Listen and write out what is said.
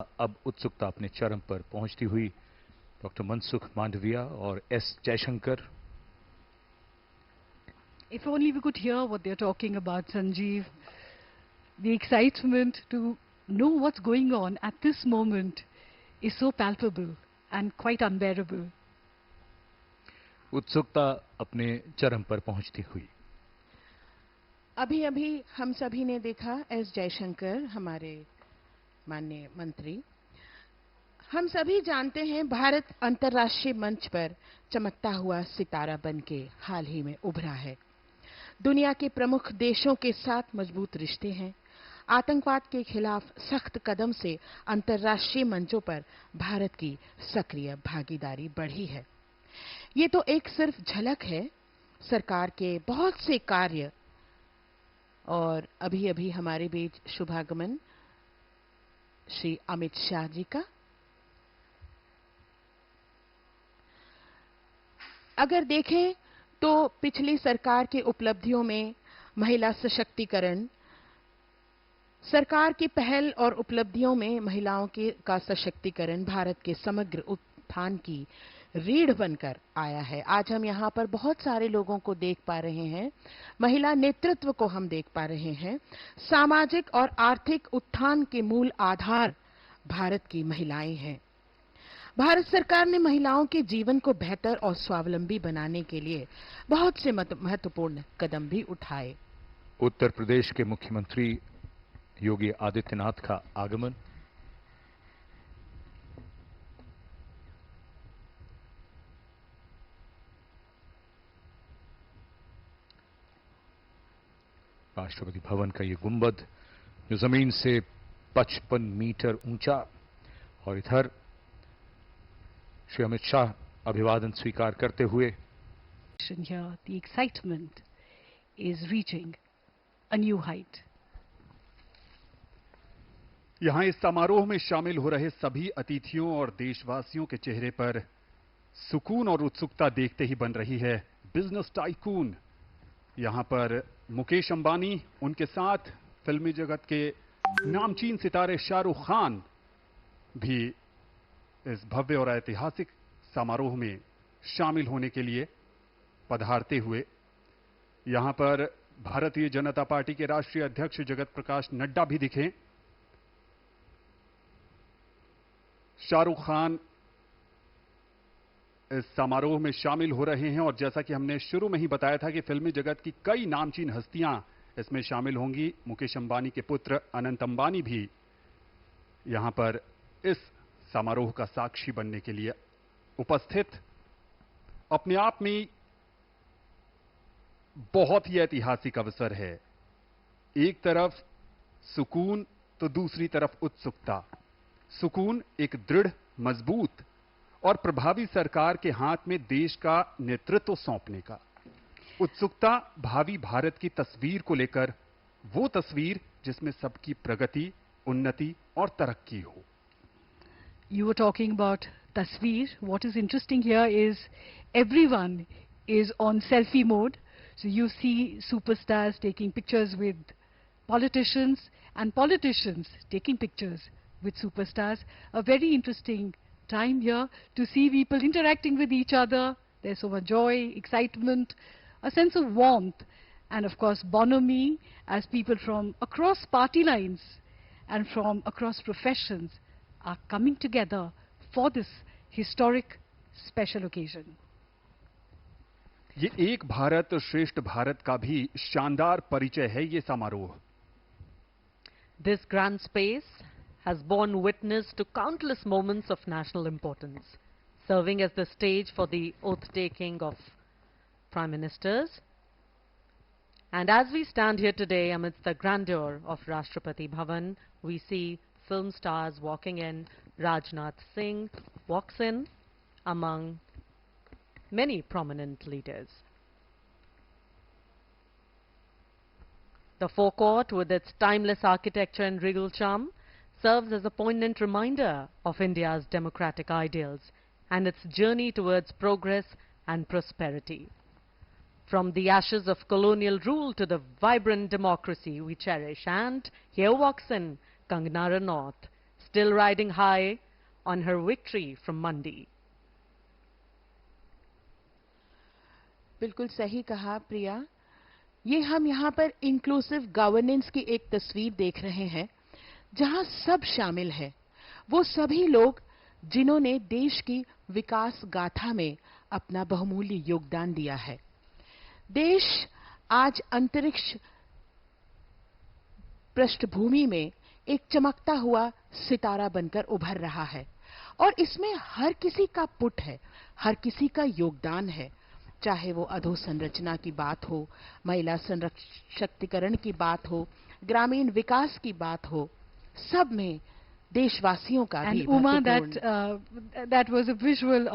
अब उत्सुकता अपने चरम पर पहुंचती हुई डॉक्टर मनसुख मांडविया और S Jaishankar. If only we could hear what they're talking about, Sanjeev. The excitement to know what's going on at this moment is so palpable and quite unbearable. उत्सुकता अपने चरम पर पहुंचती हुई. अभी अभी हम सभी ने देखा एस जयशंकर, हमारे माननीय मंत्री. हम सभी जानते हैं भारत अंतर्राष्ट्रीय मंच पर चमकता हुआ सितारा बनके हाल ही में उभरा है. दुनिया के प्रमुख देशों के साथ मजबूत रिश्ते हैं. आतंकवाद के खिलाफ सख्त कदम से अंतर्राष्ट्रीय मंचों पर भारत की सक्रिय भागीदारी बढ़ी है. ये तो एक सिर्फ झलक है सरकार के बहुत से कार्य. और अभी अभी हमारे बीच शुभागमन श्री अमित शाह जी का. अगर देखें तो पिछली सरकार की उपलब्धियों में महिला सशक्तिकरण, सरकार की पहल और उपलब्धियों में महिलाओं का सशक्तिकरण भारत के समग्र उत्थान की रीढ़ बनकर आया है. आज हम यहाँ पर बहुत सारे लोगों को देख पा रहे हैं. महिला नेतृत्व को हम देख पा रहे हैं. सामाजिक और आर्थिक उत्थान के मूल आधार भारत की महिलाएं हैं. भारत सरकार ने महिलाओं के जीवन को बेहतर और स्वावलंबी बनाने के लिए बहुत से महत्वपूर्ण कदम भी उठाए. उत्तर प्रदेश के मुख्यमंत्री योगी आदित्यनाथ का आगमन. राष्ट्रपति भवन का ये गुंबद जो जमीन से 55 मीटर ऊंचा, और इधर श्री अमित शाह अभिवादन स्वीकार करते हुए. Here, the excitement is reaching a new height. यहां इस समारोह में शामिल हो रहे सभी अतिथियों और देशवासियों के चेहरे पर सुकून और उत्सुकता देखते ही बन रही है बिजनेस टाइकून. यहां पर मुकेश अंबानी, उनके साथ फिल्मी जगत के नामचीन सितारे शाहरुख खान भी इस भव्य और ऐतिहासिक समारोह में शामिल होने के लिए पधारते हुए. यहां पर भारतीय जनता पार्टी के राष्ट्रीय अध्यक्ष जगत प्रकाश नड्डा भी दिखे. शाहरुख खान इस समारोह में शामिल हो रहे हैं और जैसा कि हमने शुरू में ही बताया था कि फिल्मी जगत की कई नामचीन हस्तियां इसमें शामिल होंगी. मुकेश अंबानी के पुत्र अनंत अंबानी भी यहां पर इस समारोह का साक्षी बनने के लिए उपस्थित. अपने आप में बहुत ही ऐतिहासिक अवसर है. एक तरफ सुकून तो दूसरी तरफ उत्सुकता. सुकून एक दृढ़, मजबूत और प्रभावी सरकार के हाथ में देश का नेतृत्व सौंपने का. उत्सुकता भावी भारत की तस्वीर को लेकर, वो तस्वीर जिसमें सबकी प्रगति, उन्नति और तरक्की हो. You were talking about tasveer. What is interesting here is everyone is on selfie mode. So you see superstars taking pictures with politicians and politicians taking pictures with superstars. A very interesting time here to see people interacting with each other. There's so much joy, excitement, a sense of warmth, and of course bonhomie as people from across party lines and from across professions are coming together for this historic special occasion. ये एक भारत श्रेष्ठ भारत का भी शानदार परिचय है ये समारोह. This grand space has borne witness to countless moments of national importance, serving as the stage for the oath-taking of Prime Ministers. And as we stand here today amidst the grandeur of Rashtrapati Bhavan, we see film stars walking in. Rajnath Singh walks in among many prominent leaders. The forecourt, with its timeless architecture and regal charm, serves as a poignant reminder of India's democratic ideals and its journey towards progress and prosperity. From the ashes of colonial rule to the vibrant democracy we cherish, and here walks in Kangana Ranaut, still riding high on her victory from Mandi. बिल्कुल सही कहा प्रिया। ये हम यहाँ पर inclusive governance की एक तस्वीर देख रहे हैं जहां सब शामिल है, वो सभी लोग जिन्होंने देश की विकास गाथा में अपना बहुमूल्य योगदान दिया है। देश आज अंतरिक्ष पृष्ठभूमि में एक चमकता हुआ सितारा बनकर उभर रहा है और इसमें हर किसी का पुट है, हर किसी का योगदान है, चाहे वो अधोसंरचना की बात हो, महिला सशक्तिकरण की बात हो, ग्रामीण विकास की बात हो, सब में देशवासियों का भी And Uma, that was a visual